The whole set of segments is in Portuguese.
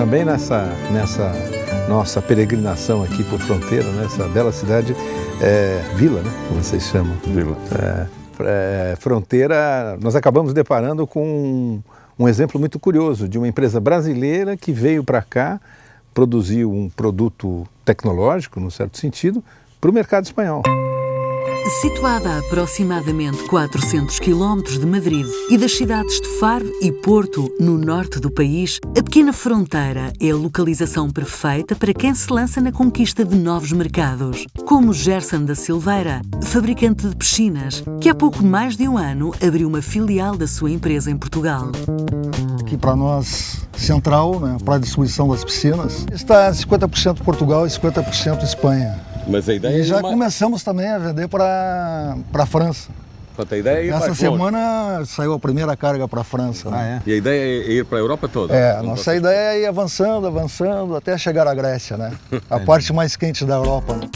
também nessa nossa peregrinação aqui por Fronteira, nessa bela cidade, Vila, né, como vocês chamam. Vila. Fronteira, nós acabamos deparando com um exemplo muito curioso de uma empresa brasileira que veio para cá, produziu um produto tecnológico, num certo sentido, para o mercado espanhol. Situada a aproximadamente 400 quilómetros de Madrid e das cidades de Faro e Porto, no norte do país, a pequena Fronteira é a localização perfeita para quem se lança na conquista de novos mercados, como Gerson da Silveira, fabricante de piscinas, que há pouco mais de um ano abriu uma filial da sua empresa em Portugal. Aqui para nós, central, né, para a distribuição das piscinas, está 50% Portugal e 50% Espanha. Mas a ideia e já começamos também a vender para a França. A ideia é ir Essa semana saiu a primeira carga para a França. Né? E a ideia é ir para a Europa toda? A nossa ideia é ir avançando, até chegar à Grécia, né? A parte mais quente da Europa. Né?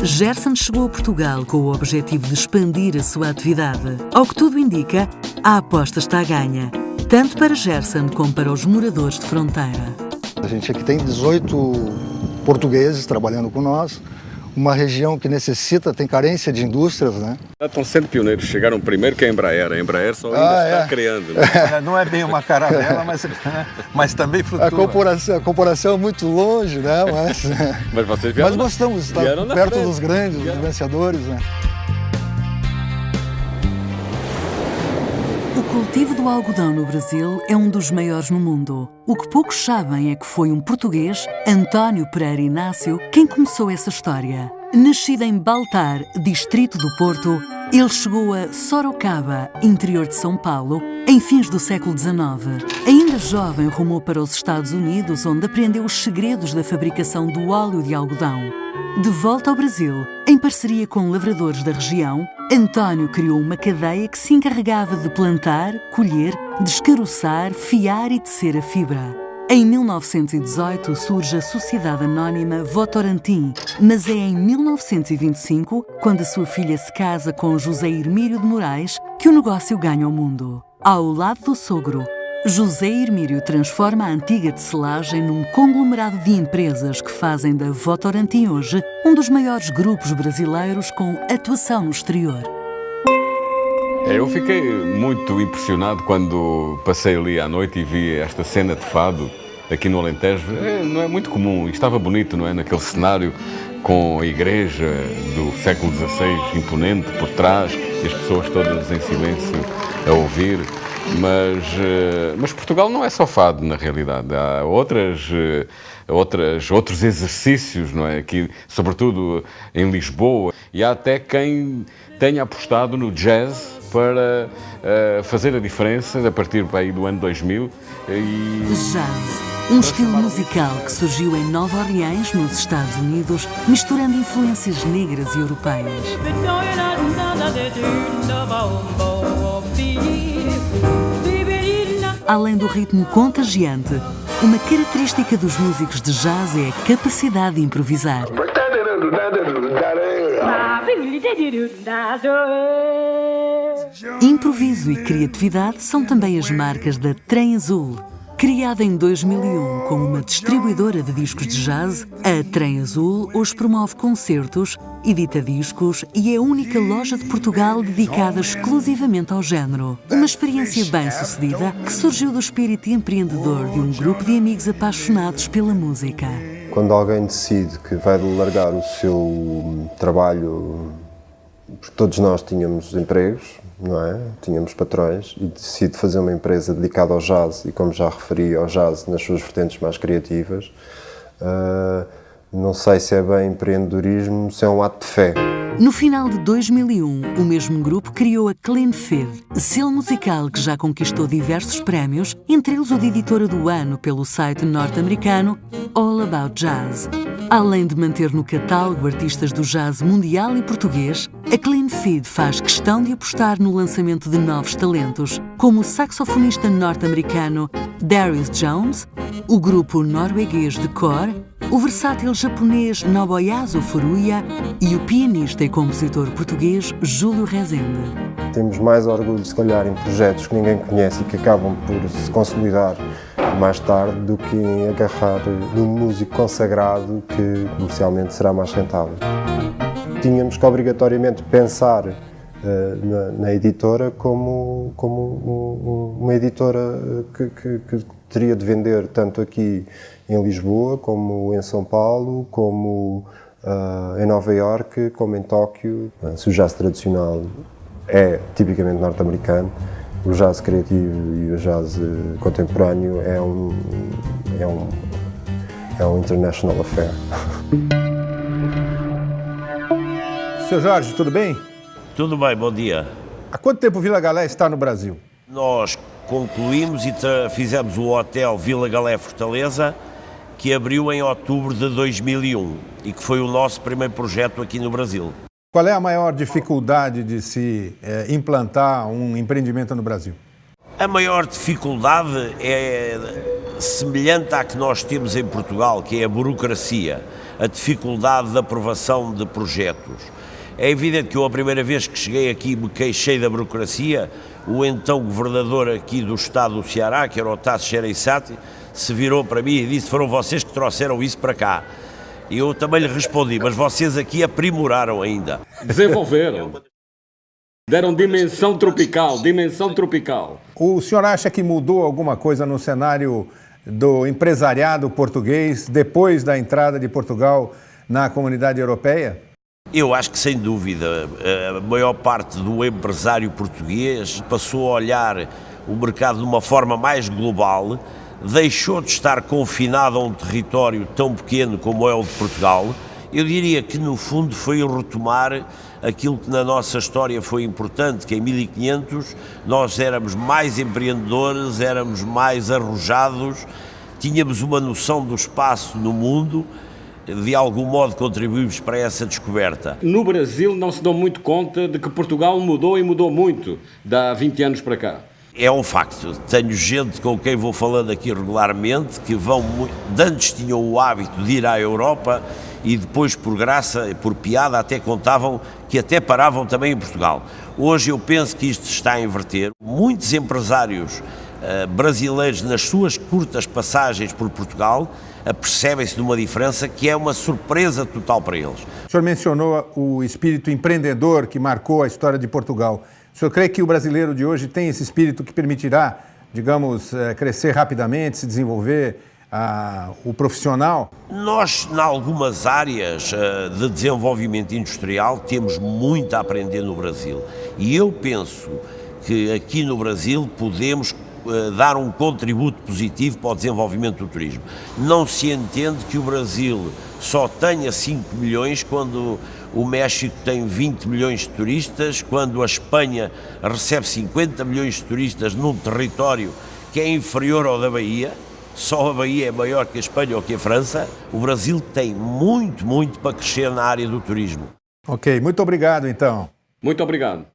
Gerson chegou a Portugal com o objetivo de expandir a sua atividade. Ao que tudo indica, a aposta está a ganha, tanto para Gerson como para os moradores de Fronteira. A gente aqui tem 18 portugueses trabalhando com nós, uma região que tem carência de indústrias, né? Estão sendo pioneiros, chegaram primeiro que a Embraer só ainda está criando. Né? Não é bem uma caravela, mas também flutua. A comparação é muito longe, né? Mas vocês vieram, mas gostamos de estar perto dos grandes, dos vencedores, né? O cultivo do algodão no Brasil é um dos maiores no mundo. O que poucos sabem é que foi um português, António Pereira Inácio, quem começou essa história. Nascido em Baltar, distrito do Porto, ele chegou a Sorocaba, interior de São Paulo, em fins do século XIX. Ainda jovem, rumou para os Estados Unidos, onde aprendeu os segredos da fabricação do óleo de algodão. De volta ao Brasil, em parceria com lavradores da região, António criou uma cadeia que se encarregava de plantar, colher, descaroçar, fiar e tecer a fibra. Em 1918 surge a Sociedade Anónima Votorantim, mas é em 1925, quando a sua filha se casa com José Hermírio de Moraes, que o negócio ganha o mundo. Ao lado do sogro, José Hermírio transforma a antiga tecelagem num conglomerado de empresas que fazem da Votorantim hoje um dos maiores grupos brasileiros com atuação no exterior. Eu fiquei muito impressionado quando passei ali à noite e vi esta cena de fado aqui no Alentejo. Não é muito comum, e estava bonito, não é? Naquele cenário com a igreja do século XVI imponente por trás e as pessoas todas em silêncio a ouvir. Mas Portugal não é só fado, na realidade. Há outros exercícios, não é? Aqui, sobretudo em Lisboa. E há até quem tenha apostado no jazz para fazer a diferença a partir do ano 2000. Jazz, um estilo musical que surgiu em Nova Orleans, nos Estados Unidos, misturando influências negras e europeias. Além do ritmo contagiante, uma característica dos músicos de jazz é a capacidade de improvisar. Improviso e criatividade são também as marcas da Trem Azul. Criada em 2001 como uma distribuidora de discos de jazz, a Trem Azul hoje promove concertos, edita discos e é a única loja de Portugal dedicada exclusivamente ao género. Uma experiência bem-sucedida que surgiu do espírito empreendedor de um grupo de amigos apaixonados pela música. Quando alguém decide que vai largar o seu trabalho, porque todos nós tínhamos empregos, não é? Tínhamos patrões, e decide fazer uma empresa dedicada ao jazz, e como já referi, ao jazz nas suas vertentes mais criativas, não sei se é bem empreendedorismo, se é um ato de fé. No final de 2001, o mesmo grupo criou a Clean Feed, selo musical que já conquistou diversos prémios, entre eles o de editora do ano pelo site norte-americano All About Jazz. Além de manter no catálogo artistas do jazz mundial e português, a Clean Feed faz questão de apostar no lançamento de novos talentos, como o saxofonista norte-americano Darius Jones, o grupo norueguês The Core, o versátil japonês Nobuyasu Furuya e o pianista e compositor português Júlio Rezende. Temos mais orgulho, se calhar, em projetos que ninguém conhece e que acabam por se consolidar mais tarde do que em agarrar num músico consagrado que comercialmente será mais rentável. Tínhamos que obrigatoriamente pensar na editora como uma editora que teria de vender tanto aqui em Lisboa, como em São Paulo, como em Nova Iorque, como em Tóquio. Se o jazz tradicional é tipicamente norte-americano, o jazz criativo e o jazz contemporâneo é um international affair. Seu Jorge, tudo bem? Tudo bem, bom dia. Há quanto tempo Vila Galé está no Brasil? Nós concluímos e fizemos o hotel Vila Galé Fortaleza, que abriu em outubro de 2001 e que foi o nosso primeiro projeto aqui no Brasil. Qual é a maior dificuldade de se implantar um empreendimento no Brasil? A maior dificuldade é semelhante à que nós temos em Portugal, que é a burocracia, a dificuldade de aprovação de projetos. É evidente que eu, a primeira vez que cheguei aqui, me queixei da burocracia. O então governador aqui do estado do Ceará, que era o Tasso Gereissati, se virou para mim e disse: foram vocês que trouxeram isso para cá. E eu também lhe respondi: mas vocês aqui aprimoraram ainda. Desenvolveram. Deram dimensão tropical, dimensão tropical. O senhor acha que mudou alguma coisa no cenário do empresariado português depois da entrada de Portugal na comunidade europeia? Eu acho que, sem dúvida, a maior parte do empresário português passou a olhar o mercado de uma forma mais global, deixou de estar confinado a um território tão pequeno como é o de Portugal. Eu diria que, no fundo, foi retomar aquilo que na nossa história foi importante, que em 1500 nós éramos mais empreendedores, éramos mais arrojados, tínhamos uma noção do espaço no mundo. De algum modo contribuímos para essa descoberta. No Brasil não se dão muito conta de que Portugal mudou e mudou muito de há 20 anos para cá. É um facto. Tenho gente com quem vou falando aqui regularmente que antes tinham o hábito de ir à Europa e depois, por graça, por piada, até contavam que até paravam também em Portugal. Hoje eu penso que isto está a inverter. Muitos empresários brasileiros, nas suas curtas passagens por Portugal, apercebem-se de uma diferença que é uma surpresa total para eles. O senhor mencionou o espírito empreendedor que marcou a história de Portugal. O senhor crê que o brasileiro de hoje tem esse espírito que permitirá, digamos, crescer rapidamente, se desenvolver o profissional? Nós, em algumas áreas de desenvolvimento industrial, temos muito a aprender no Brasil. E eu penso que aqui no Brasil podemos dar um contributo positivo para o desenvolvimento do turismo. Não se entende que o Brasil só tenha 5 milhões quando o México tem 20 milhões de turistas, quando a Espanha recebe 50 milhões de turistas num território que é inferior ao da Bahia. Só a Bahia é maior que a Espanha ou que a França. O Brasil tem muito para crescer na área do turismo. Ok, muito obrigado então. Muito obrigado.